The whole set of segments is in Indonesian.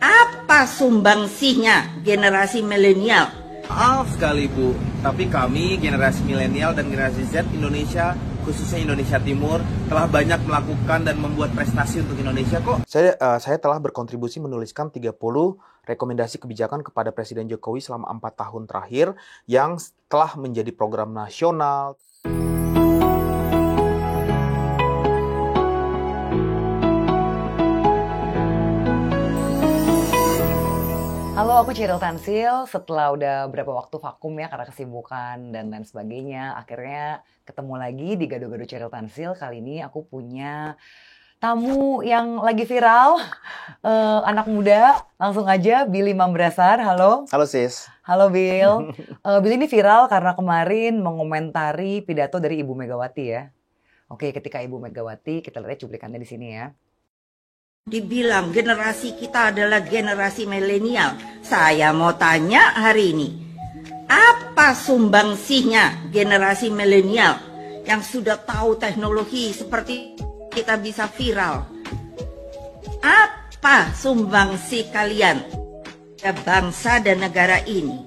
Apa sumbangsihnya generasi milenial? Maaf sekali Bu, tapi kami generasi milenial dan generasi Z Indonesia, khususnya Indonesia Timur, telah banyak melakukan dan membuat prestasi untuk Indonesia kok. Saya telah berkontribusi menuliskan 30 rekomendasi kebijakan kepada Presiden Jokowi selama 4 tahun terakhir yang telah menjadi program nasional. Halo, aku Cheryl Tansil. Setelah udah berapa waktu vakum ya karena kesibukan dan lain sebagainya, akhirnya ketemu lagi di Gado-Gado Cheryl Tansil. Kali ini aku punya tamu yang lagi viral, anak muda. Langsung aja, Billy Mambrasar. Halo. Halo sis. Halo Bill. Bill ini viral karena kemarin mengomentari pidato dari Ibu Megawati ya. Oke, ketika Ibu Megawati, kita lihat cuplikannya di sini ya. Dibilang generasi kita adalah generasi milenial. Saya mau tanya hari ini, apa sumbangsihnya generasi milenial yang sudah tahu teknologi seperti kita bisa viral? Apa sumbangsih kalian ke bangsa dan negara ini?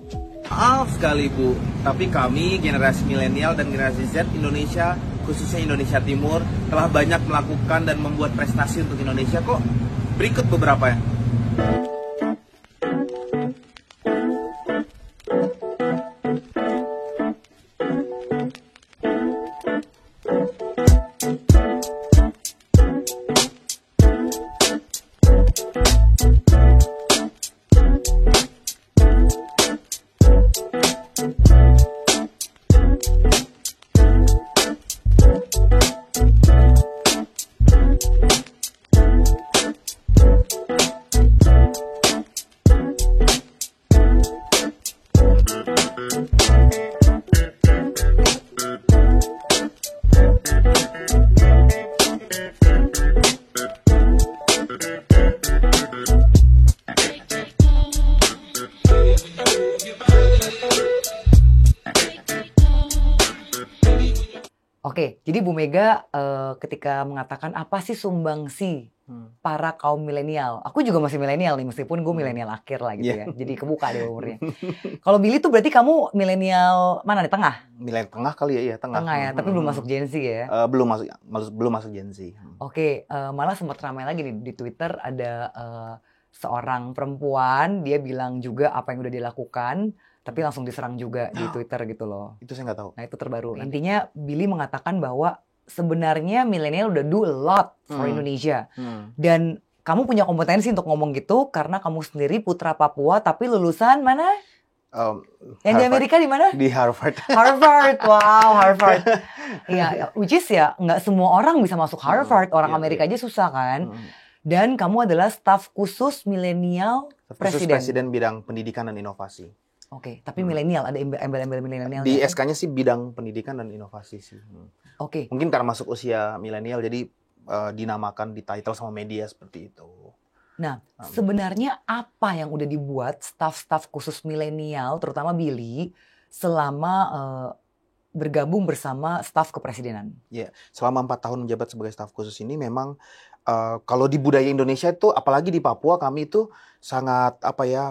Maaf sekali Bu, tapi kami generasi milenial dan generasi Z Indonesia, khususnya Indonesia Timur, telah banyak melakukan dan membuat prestasi untuk Indonesia kok. Berikut beberapa ya. Oke, jadi Bu Mega ketika mengatakan apa sih sumbangsi para kaum milenial. Aku juga masih milenial nih, meskipun gue milenial akhir lah gitu ya. Jadi kebuka deh umurnya. Kalau Billy tuh berarti kamu milenial mana nih? Tengah? Milenial tengah kali ya, iya tengah. Tengah ya, tapi belum masuk Gen Z ya? Belum masuk Gen Z. Oke, malah sempat ramai lagi di Twitter ada seorang perempuan, dia bilang juga apa yang udah dilakukan, tapi langsung diserang juga di Twitter gitu loh. Itu saya nggak tahu. Nah itu terbaru. Intinya Billy mengatakan bahwa sebenarnya milenial udah do a lot for Indonesia. Dan kamu punya kompetensi untuk ngomong gitu karena kamu sendiri putra Papua tapi lulusan mana? Yang di Amerika di mana? Di Harvard. Harvard, wow Harvard. Iya, which is ya nggak semua orang bisa masuk Harvard. Orang Amerika aja susah kan. Dan kamu adalah staf khusus milenial presiden. Presiden bidang pendidikan dan inovasi. Oke, tapi milenial ada embel-embel milenial. Di SK-nya sih bidang pendidikan dan inovasi sih. Oke. Mungkin karena masuk usia milenial jadi dinamakan di title sama media seperti itu. Nah, sebenarnya apa yang udah dibuat staf-staf khusus milenial, terutama Billy, selama bergabung bersama staf kepresidenan? Ya, selama 4 tahun menjabat sebagai staf khusus ini memang kalau di budaya Indonesia itu, apalagi di Papua, kami itu sangat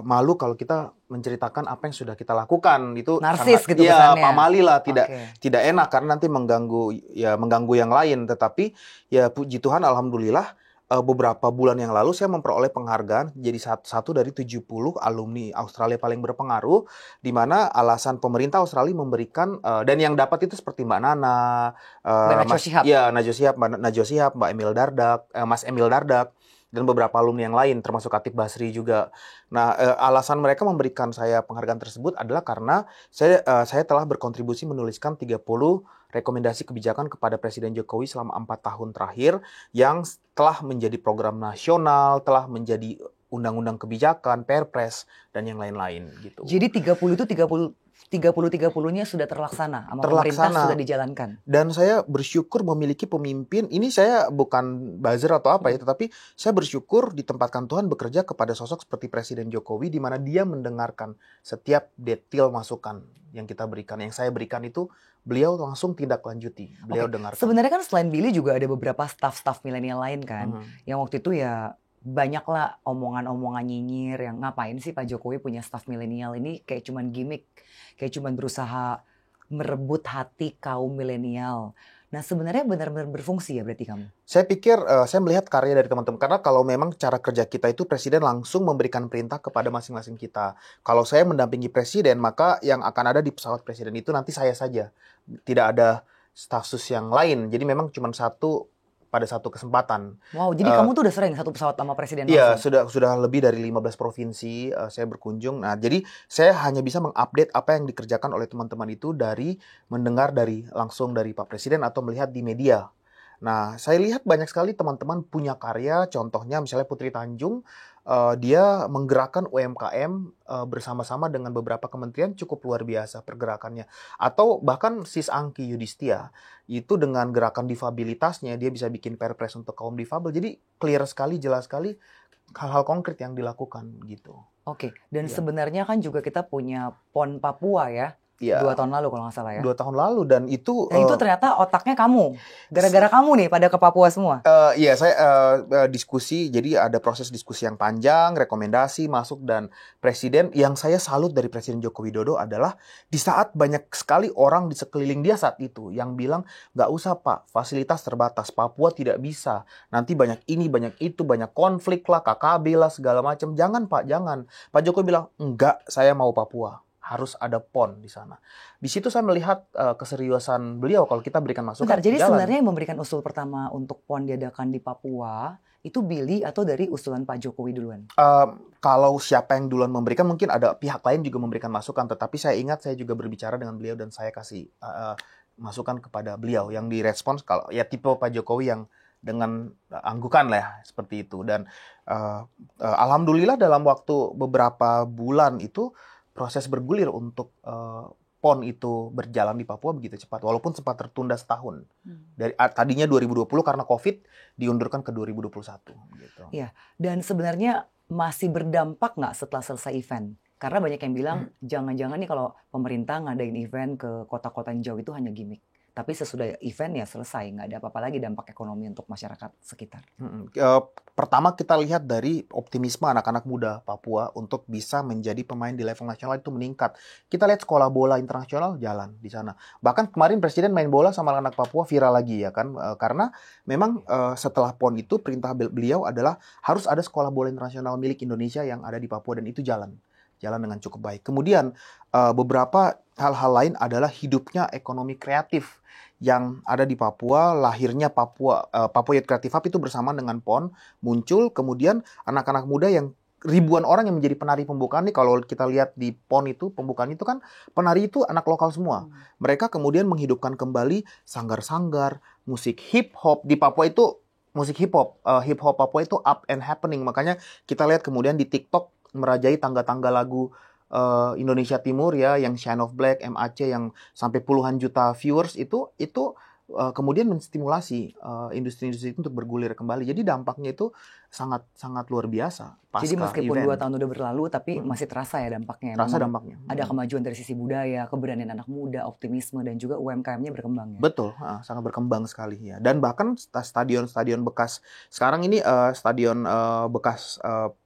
malu kalau kita menceritakan apa yang sudah kita lakukan. Itu narsis sangat, gitu kesannya. pamali lah, tidak enak karena nanti mengganggu yang lain. Tetapi ya puji Tuhan, alhamdulillah beberapa bulan yang lalu saya memperoleh penghargaan jadi satu dari 70 alumni Australia paling berpengaruh, di mana alasan pemerintah Australia memberikan dan yang dapat itu seperti Mbak Nana, Najwa Shihab, Mbak Emil Dardak, Mas Emil Dardak, dan beberapa alumni yang lain termasuk Khatib Basri juga. Nah, alasan mereka memberikan saya penghargaan tersebut adalah karena saya telah berkontribusi menuliskan 30 rekomendasi kebijakan kepada Presiden Jokowi selama 4 tahun terakhir yang telah menjadi program nasional, telah menjadi undang-undang kebijakan, Perpres, dan yang lain-lain gitu. Jadi 30 itu 30-30-nya sudah terlaksana sama pemerintah sudah dijalankan. Dan saya bersyukur memiliki pemimpin, ini saya bukan buzzer atau apa ya, tetapi saya bersyukur ditempatkan Tuhan bekerja kepada sosok seperti Presiden Jokowi, di mana dia mendengarkan setiap detail masukan yang kita berikan. Yang saya berikan itu beliau langsung tindak lanjuti, beliau dengarkan. Sebenarnya kan selain Billy juga ada beberapa staff-staff milenial lain kan, yang waktu itu ya banyaklah omongan-omongan nyinyir yang ngapain sih Pak Jokowi punya staf milenial ini kayak cuman gimmick, kayak cuman berusaha merebut hati kaum milenial. Nah sebenarnya benar-benar berfungsi ya berarti kamu? Saya pikir saya melihat karya dari teman-teman karena kalau memang cara kerja kita itu presiden langsung memberikan perintah kepada masing-masing kita. Kalau saya mendampingi presiden maka yang akan ada di pesawat presiden itu nanti saya saja. Tidak ada staf sus yang lain. Jadi memang cuma satu pada satu kesempatan. Wow, jadi kamu tuh udah sering satu pesawat sama presiden Iya, langsung? sudah lebih dari 15 provinsi saya berkunjung. Nah, jadi saya hanya bisa mengupdate apa yang dikerjakan oleh teman-teman itu dari mendengar langsung dari Pak Presiden atau melihat di media. Nah, saya lihat banyak sekali teman-teman punya karya, contohnya misalnya Putri Tanjung, dia menggerakkan UMKM bersama-sama dengan beberapa kementerian cukup luar biasa pergerakannya. Atau bahkan Sis Angki Yudhistia, itu dengan gerakan difabilitasnya, dia bisa bikin perpres untuk kaum difabel. Jadi clear sekali, jelas sekali hal-hal konkret yang dilakukan gitu. Oke, dan Iya. sebenarnya kan juga kita punya PON Papua ya, Iya, 2 tahun lalu kalau nggak salah ya. 2 tahun lalu dan itu Dan itu ternyata otaknya kamu, gara-gara kamu nih pada ke Papua semua. iya, saya diskusi, jadi ada proses diskusi yang panjang, rekomendasi masuk dan presiden yang saya salut dari Presiden Joko Widodo adalah di saat banyak sekali orang di sekeliling dia saat itu yang bilang nggak usah Pak, fasilitas terbatas, Papua tidak bisa, nanti banyak ini, banyak itu, banyak konflik lah, KKB lah, segala macam. Jangan Pak, jangan. Pak Jokowi bilang enggak, saya mau Papua. Harus ada PON di sana. Di situ saya melihat keseriusan beliau kalau kita berikan masukan. Bentar, jadi jalan. sebenarnya yang memberikan usul pertama untuk PON diadakan di Papua itu Billy atau dari usulan Pak Jokowi duluan? Kalau siapa yang duluan memberikan, mungkin ada pihak lain juga memberikan masukan. Tetapi saya ingat saya juga berbicara dengan beliau dan saya kasih masukan kepada beliau yang direspons kalau ya tipe Pak Jokowi yang dengan anggukan lah ya, seperti itu. Dan alhamdulillah dalam waktu beberapa bulan itu proses bergulir untuk PON itu berjalan di Papua begitu cepat, walaupun sempat tertunda setahun. Dari tadinya 2020 karena COVID diundurkan ke 2021. Gitu. Iya, dan sebenarnya masih berdampak nggak setelah selesai event? Karena banyak yang bilang jangan-jangan nih kalau pemerintah ngadain event ke kota-kota yang jauh itu hanya gimmick. Tapi sesudah event ya selesai, nggak ada apa-apa lagi dampak ekonomi untuk masyarakat sekitar. Pertama kita lihat dari optimisme anak-anak muda Papua untuk bisa menjadi pemain di level nasional itu meningkat. Kita lihat sekolah bola internasional jalan di sana. Bahkan kemarin Presiden main bola sama anak Papua viral lagi ya kan. Karena memang setelah PON itu perintah beliau adalah harus ada sekolah bola internasional milik Indonesia yang ada di Papua dan itu jalan dengan cukup baik. Kemudian beberapa hal-hal lain adalah hidupnya ekonomi kreatif yang ada di Papua, lahirnya Papua Youth Creative Hub itu bersama dengan PON muncul, kemudian anak-anak muda yang ribuan orang yang menjadi penari pembukaan nih, kalau kita lihat di PON itu pembukaan itu kan penari itu anak lokal semua. Mereka kemudian menghidupkan kembali sanggar-sanggar, musik hip hop di Papua itu musik hip hop Papua itu up and happening. Makanya kita lihat kemudian di TikTok merajai tangga-tangga lagu Indonesia Timur ya, yang Shine of Black, MAC yang sampai puluhan juta viewers itu kemudian menstimulasi industri-industri itu untuk bergulir kembali. Jadi dampaknya itu sangat sangat luar biasa. Jadi meskipun event. 2 tahun udah berlalu, tapi masih terasa ya dampaknya. Terasa Memang dampaknya. ada kemajuan dari sisi budaya, keberanian anak muda, optimisme, dan juga UMKM-nya berkembang ya. Betul, sangat berkembang sekali ya. Dan bahkan stadion-stadion bekas sekarang ini stadion bekas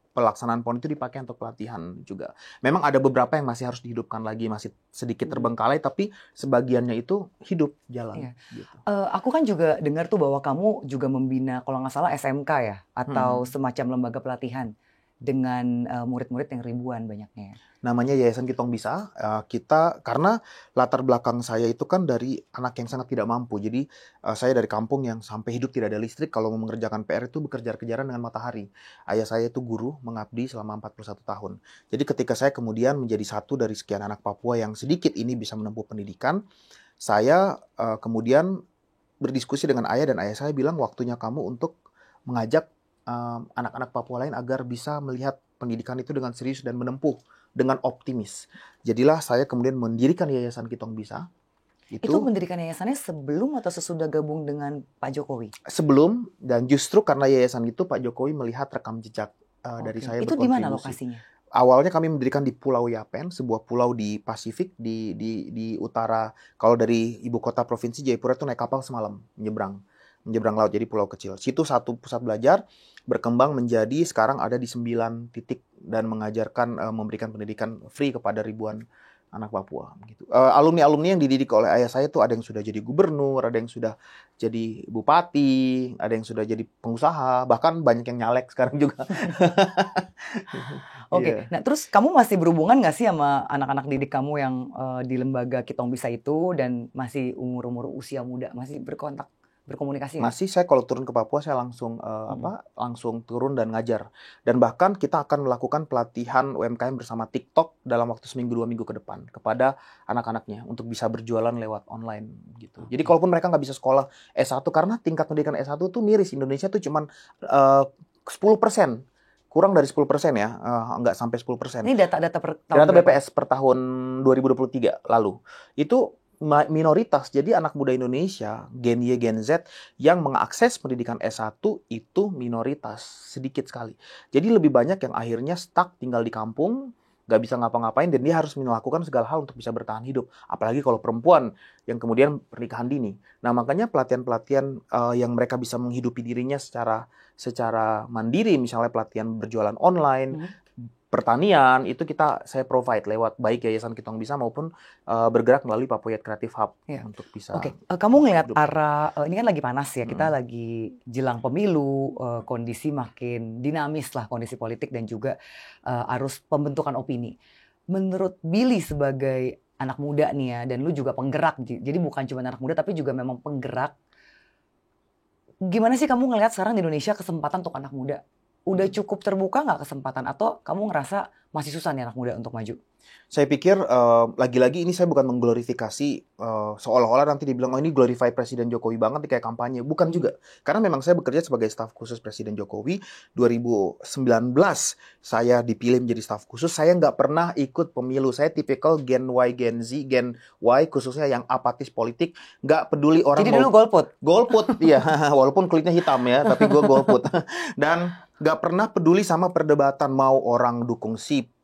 pelaksanaan PON itu dipakai untuk pelatihan juga. Memang ada beberapa yang masih harus dihidupkan lagi, masih sedikit terbengkalai, tapi sebagiannya itu hidup jalan. Iya. Gitu. Aku kan juga dengar tuh bahwa kamu juga membina kalau nggak salah SMK ya, atau semacam lembaga pelatihan dengan murid-murid yang ribuan banyaknya. Namanya Yayasan Kitong Bisa. Kita karena latar belakang saya itu kan dari anak yang sangat tidak mampu. Jadi saya dari kampung yang sampai hidup tidak ada listrik. Kalau mau mengerjakan PR itu bekerja-kejaran dengan matahari. Ayah saya itu guru mengabdi selama 41 tahun. Jadi ketika saya kemudian menjadi satu dari sekian anak Papua yang sedikit ini bisa menempuh pendidikan, saya kemudian berdiskusi dengan ayah dan ayah saya bilang waktunya kamu untuk mengajak anak-anak Papua lain agar bisa melihat pendidikan itu dengan serius dan menempuh dengan optimis. Jadilah saya kemudian mendirikan Yayasan Kitong Bisa. Itu mendirikan yayasannya sebelum atau sesudah gabung dengan Pak Jokowi? Sebelum, dan justru karena yayasan itu Pak Jokowi melihat rekam jejak dari saya itu berkontribusi. Di mana lokasinya? Awalnya kami mendirikan di Pulau Yapen, sebuah pulau di Pasifik di utara. Kalau dari ibu kota provinsi Jayapura itu naik kapal semalam menyeberang. menyeberang laut, jadi pulau kecil. Situ satu pusat belajar berkembang menjadi sekarang ada di 9 titik dan mengajarkan, memberikan pendidikan free kepada ribuan anak Papua gitu. Alumni-alumni yang dididik oleh ayah saya tuh ada yang sudah jadi gubernur, ada yang sudah jadi bupati, ada yang sudah jadi pengusaha, bahkan banyak yang nyalek sekarang juga. Oke, nah terus kamu masih berhubungan nggak sih sama anak-anak didik kamu yang di lembaga Kitong Bisa itu dan masih umur-umur usia muda, masih berkontak, berkomunikasi nggak? Masih, saya kalau turun ke Papua saya langsung langsung turun dan ngajar. Dan bahkan kita akan melakukan pelatihan UMKM bersama TikTok dalam waktu seminggu 2 minggu ke depan kepada anak-anaknya untuk bisa berjualan lewat online gitu. Jadi kalaupun mereka nggak bisa sekolah S1 karena tingkat pendidikan S1 tuh miris, Indonesia tuh cuman 10%. Kurang dari 10% ya, nggak sampai 10%. Ini data-data per tahun Data berapa? BPS per tahun 2023 lalu. Itu minoritas. Jadi anak muda Indonesia, Gen Y, Gen Z yang mengakses pendidikan S1 itu minoritas, sedikit sekali. Jadi lebih banyak yang akhirnya stuck tinggal di kampung, nggak bisa ngapa-ngapain, dan dia harus melakukan segala hal untuk bisa bertahan hidup. Apalagi kalau perempuan yang kemudian pernikahan dini. Nah, makanya pelatihan-pelatihan yang mereka bisa menghidupi dirinya secara mandiri, misalnya pelatihan berjualan online, pertanian, itu saya provide lewat baik Yayasan Kitong Bisa maupun bergerak melalui Papua Youth Creative Hub untuk bisa. Oke, kamu ngelihat hidup. arah ini kan lagi panas ya, kita lagi jelang pemilu, kondisi makin dinamis lah, kondisi politik dan juga arus pembentukan opini. Menurut Billy sebagai anak muda nih ya, dan lu juga penggerak, jadi bukan cuma anak muda tapi juga memang penggerak. Gimana sih kamu ngelihat sekarang di Indonesia kesempatan untuk anak muda? Udah cukup terbuka nggak kesempatan, atau kamu ngerasa masih susah nih anak muda untuk maju? Saya pikir lagi-lagi ini saya bukan mengglorifikasi seolah-olah nanti dibilang oh ini glorify Presiden Jokowi banget nih kayak kampanye. Bukan juga. Karena memang saya bekerja sebagai staf khusus Presiden Jokowi. 2019 saya dipilih menjadi staf khusus. Saya nggak pernah ikut pemilu. Saya tipikal Gen Y, Gen Z, Gen Y khususnya yang apatis politik. Nggak peduli orang Jadi dulu golput? Golput, iya. Walaupun kulitnya hitam ya, tapi gue golput. Dan nggak pernah peduli sama perdebatan mau orang dukung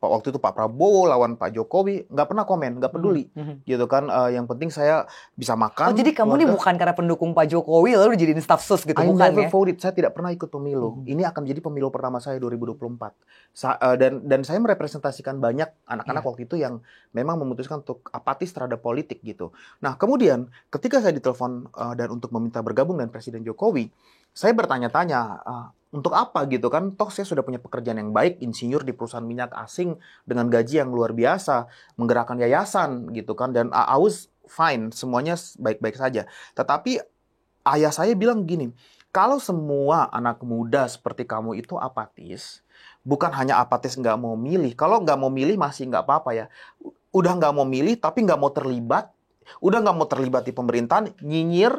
waktu itu Pak Prabowo lawan Pak Jokowi, nggak pernah komen, nggak peduli gitu kan. Yang penting saya bisa makan. Oh, jadi kamu nih bukan karena pendukung Pak Jokowi lalu jadiin staf sus gitu, I bukan never ya? voted. Saya tidak pernah ikut pemilu. Ini akan menjadi pemilu pertama saya 2024. Dan saya merepresentasikan banyak anak-anak waktu itu yang memang memutuskan untuk apatis terhadap politik gitu. Nah, kemudian ketika saya ditelepon dan untuk meminta bergabung dengan Presiden Jokowi, saya bertanya-tanya, untuk apa gitu kan? Toh saya sudah punya pekerjaan yang baik, insinyur di perusahaan minyak asing dengan gaji yang luar biasa, menggerakkan yayasan gitu kan, dan I was fine, semuanya baik-baik saja. Tetapi ayah saya bilang gini, kalau semua anak muda seperti kamu itu apatis, bukan hanya apatis nggak mau milih, kalau nggak mau milih masih nggak apa-apa ya, udah nggak mau milih tapi nggak mau terlibat, udah nggak mau terlibat di pemerintahan, nyinyir,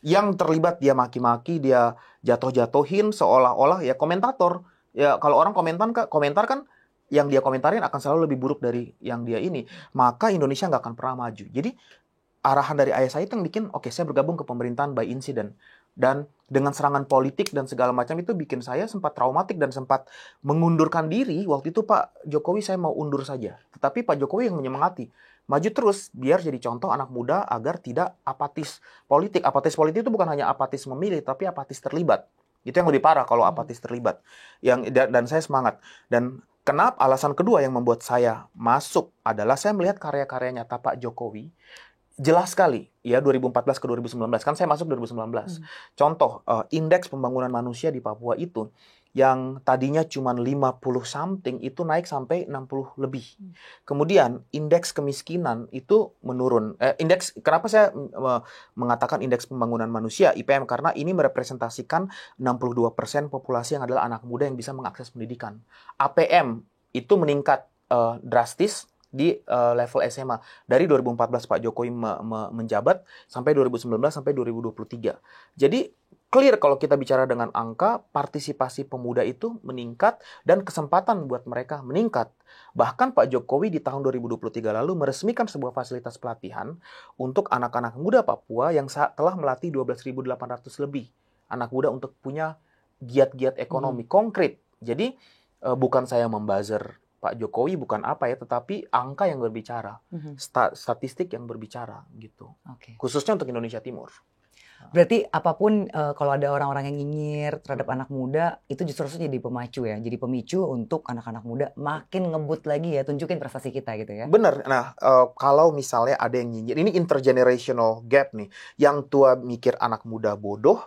yang terlibat dia maki-maki, dia jatuh-jatuhin seolah-olah ya komentator. Ya kalau orang komentar kan yang dia komentarin akan selalu lebih buruk dari yang dia ini. Maka Indonesia nggak akan pernah maju. Jadi arahan dari ayah saya itu yang bikin, oke, saya bergabung ke pemerintahan by incident. Dan dengan serangan politik dan segala macam itu bikin saya sempat traumatik dan sempat mengundurkan diri. Waktu itu Pak Jokowi saya mau undur saja. Tetapi Pak Jokowi yang menyemangati. Maju terus, biar jadi contoh anak muda agar tidak apatis politik. Apatis politik itu bukan hanya apatis memilih, tapi apatis terlibat. Itu yang lebih parah kalau apatis terlibat. Dan saya semangat. Dan kenapa alasan kedua yang membuat saya masuk adalah saya melihat karya-karya nyata Pak Jokowi. Jelas sekali, ya 2014 ke 2019. Kan saya masuk 2019. Contoh, indeks pembangunan manusia di Papua itu yang tadinya cuma 50 something itu naik sampai 60 lebih. Kemudian indeks kemiskinan itu menurun. Kenapa saya mengatakan indeks pembangunan manusia IPM? Karena ini merepresentasikan 62% populasi yang adalah anak muda yang bisa mengakses pendidikan. APM itu meningkat drastis di level SMA dari 2014 Pak Jokowi menjabat sampai 2019 sampai 2023. Jadi clear kalau kita bicara dengan angka, partisipasi pemuda itu meningkat dan kesempatan buat mereka meningkat. Bahkan Pak Jokowi di tahun 2023 lalu meresmikan sebuah fasilitas pelatihan untuk anak-anak muda Papua yang telah melatih 12.800 lebih anak muda untuk punya giat-giat ekonomi konkret. Jadi bukan saya membuzzer Pak Jokowi, bukan apa ya, tetapi angka yang berbicara, statistik yang berbicara gitu. Khususnya untuk Indonesia Timur. Berarti apapun kalau ada orang-orang yang nyinyir terhadap anak muda, itu justru harusnya jadi pemacu ya, jadi pemicu untuk anak-anak muda makin ngebut lagi ya, tunjukin prestasi kita gitu ya. Bener. Nah, kalau misalnya ada yang nyinyir, ini intergenerational gap nih. Yang tua mikir anak muda bodoh,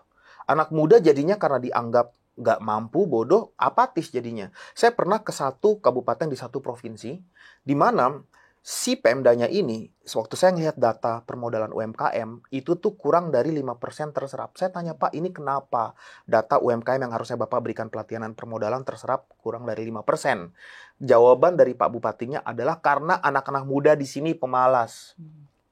anak muda jadinya karena dianggap nggak mampu, bodoh, apatis jadinya. Saya pernah ke satu kabupaten di satu provinsi, di mana si Pemdanya ini, sewaktu saya ngelihat data permodalan UMKM, itu tuh kurang dari 5% terserap. Saya tanya, Pak, ini kenapa data UMKM yang harusnya Bapak berikan pelatihan permodalan terserap kurang dari 5%? Jawaban dari Pak Bupatinya adalah karena anak-anak muda di sini pemalas.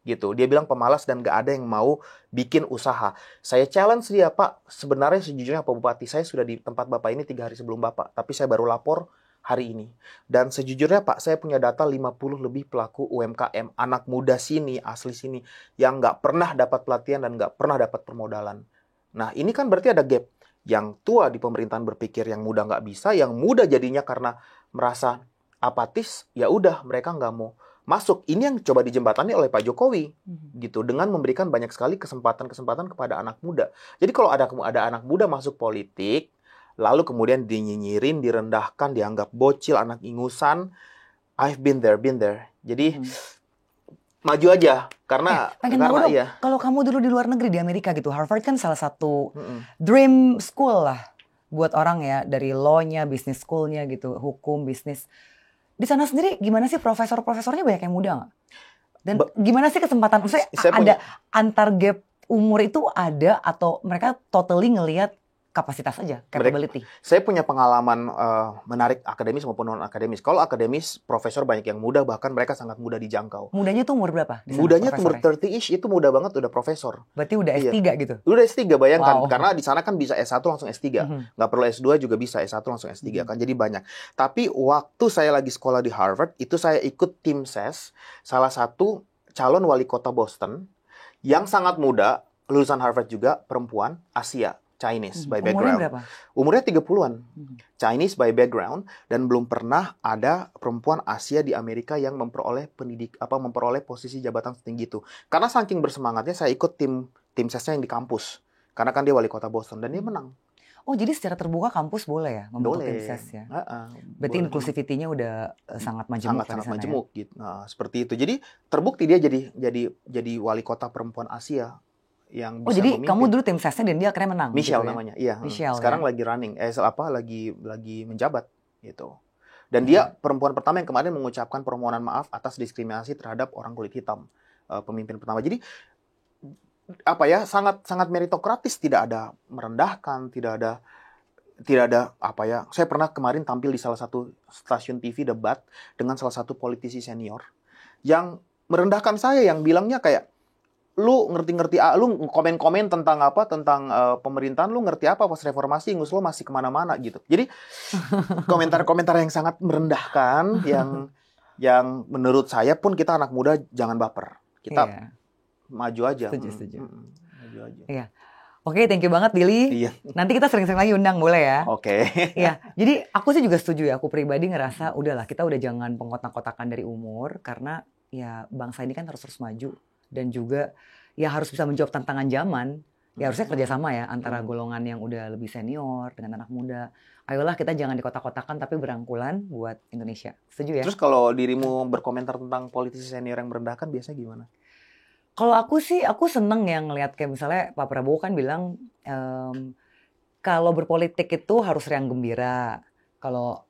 Gitu. Dia bilang pemalas dan gak ada yang mau bikin usaha. Saya challenge dia, Pak, sebenarnya sejujurnya Pak Bupati, saya sudah di tempat Bapak ini 3 hari sebelum Bapak, tapi saya baru lapor hari ini. Dan sejujurnya Pak, saya punya data 50 lebih pelaku UMKM, anak muda sini, asli sini, yang nggak pernah dapat pelatihan dan nggak pernah dapat permodalan. Nah, ini kan berarti ada gap. Yang tua di pemerintahan berpikir yang muda nggak bisa, yang muda jadinya karena merasa apatis, ya udah mereka nggak mau masuk. Ini yang coba dijembatani oleh Pak Jokowi, gitu, dengan memberikan banyak sekali kesempatan-kesempatan kepada anak muda. Jadi kalau ada anak muda masuk politik, lalu kemudian dinyinyirin, direndahkan, dianggap bocil, anak ingusan. I've been there. Jadi maju aja karena pengen tahu dong, kalau kamu dulu di luar negeri di Amerika gitu, Harvard kan salah satu dream school lah buat orang ya, dari law-nya, business school-nya gitu, hukum, bisnis. Di sana sendiri gimana sih, profesor-profesornya banyak yang muda nggak? Dan gimana sih kesempatan, maksudnya ada antar gap umur itu ada atau mereka totally ngelihat kapasitas aja, capability. Saya punya pengalaman menarik akademis maupun non-akademis. Kalau akademis, profesor banyak yang muda, bahkan mereka sangat mudah dijangkau. Mudanya tuh umur berapa? Mudanya umur 30-ish, itu muda banget udah profesor. Berarti udah S3 gitu? Udah S3, bayangkan. Wow. Karena di sana kan bisa S1 langsung S3. Nggak perlu S2 juga bisa, S1 langsung S3 kan. Jadi banyak. Tapi waktu saya lagi sekolah di Harvard, itu saya ikut tim SES, salah satu calon wali kota Boston, yang sangat muda, lulusan Harvard juga, perempuan, Asia. Chinese by background. Umurnya berapa? Umurnya 30-an. Chinese by background, dan belum pernah ada perempuan Asia di Amerika yang memperoleh posisi jabatan setinggi itu. Karena saking bersemangatnya saya ikut tim sesnya yang di kampus. Karena kan dia wali kota Boston dan dia menang. Oh, jadi secara terbuka kampus boleh ya membentuk tim ses ya? Berarti inklusivitinya udah sangat majemuk. Sangat majemuk gitu. Nah, seperti itu. Jadi terbukti dia jadi wali kota perempuan Asia yang bisa jadi memimpin. Kamu dulu tim sesnya dan dia akhirnya menang. Michelle gitu namanya, iya. Michelle, sekarang lagi running, lagi menjabat gitu. Dan dia perempuan pertama yang kemarin mengucapkan permohonan maaf atas diskriminasi terhadap orang kulit hitam, pemimpin pertama. Jadi sangat meritokratis, tidak ada merendahkan, tidak ada Saya pernah kemarin tampil di salah satu stasiun TV debat dengan salah satu politisi senior yang merendahkan saya, yang bilangnya kayak, lu ngerti-ngerti, lu komen-komen tentang pemerintahan, lu ngerti apa pas reformasi, Ingus lo masih kemana-mana gitu. Jadi komentar-komentar yang sangat merendahkan, yang menurut saya pun kita anak muda jangan baper, kita maju aja. Setuju. Maju aja. Iya. Oke, thank you banget Billy. Iya. Nanti kita sering-sering lagi undang, boleh ya? Oke. Iya. Jadi aku sih juga setuju ya. Aku pribadi ngerasa udahlah, kita udah jangan pengkotak-kotakan dari umur, karena ya bangsa ini kan harus terus maju. Dan juga ya harus bisa menjawab tantangan zaman. Ya harusnya kerjasama ya antara golongan yang udah lebih senior dengan anak muda. Ayolah kita jangan dikotak-kotakan tapi berangkulan buat Indonesia. Setuju ya? Terus kalau dirimu berkomentar tentang politisi senior yang merendahkan biasanya gimana? Kalau aku sih, aku seneng yang ngeliat kayak misalnya Pak Prabowo kan bilang kalau berpolitik itu harus riang gembira. Kalau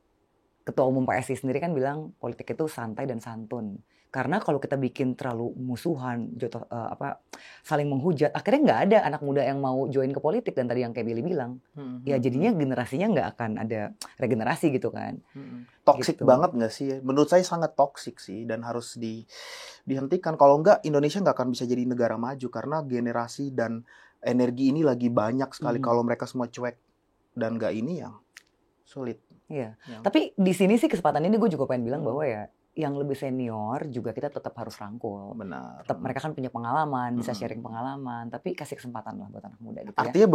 Ketua Umum PSI sendiri kan bilang politik itu santai dan santun. Karena kalau kita bikin terlalu musuhan, saling menghujat, akhirnya nggak ada anak muda yang mau join ke politik. Dan tadi yang kayak Billy bilang, ya jadinya generasinya nggak akan ada regenerasi gitu kan. Toxic gitu banget nggak sih? Menurut saya sangat toxic sih, dan harus dihentikan. Kalau nggak, Indonesia nggak akan bisa jadi negara maju, karena generasi dan energi ini lagi banyak sekali. Kalau mereka semua cuek dan nggak ini, ya sulit. Iya. Tapi di sini sih kesempatan ini gue juga pengen bilang bahwa ya yang lebih senior juga kita tetap harus rangkul. Benar. Tetap mereka kan punya pengalaman, bisa sharing pengalaman, tapi kasih kesempatan lah buat anak muda gitu ya. Artinya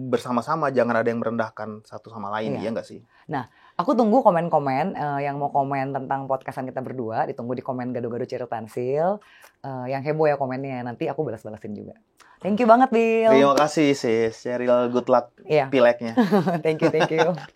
bersama-sama, jangan ada yang merendahkan satu sama lain, ya nggak sih? Nah, aku tunggu komen-komen yang mau komen tentang podcastan kita berdua, ditunggu di komen Gado-Gado Ceril Tansil. Yang heboh ya komennya, nanti aku balas-balasin juga. Thank you banget, Bill. Terima kasih sis, Cheryl, good luck Iya. pileknya. Thank you.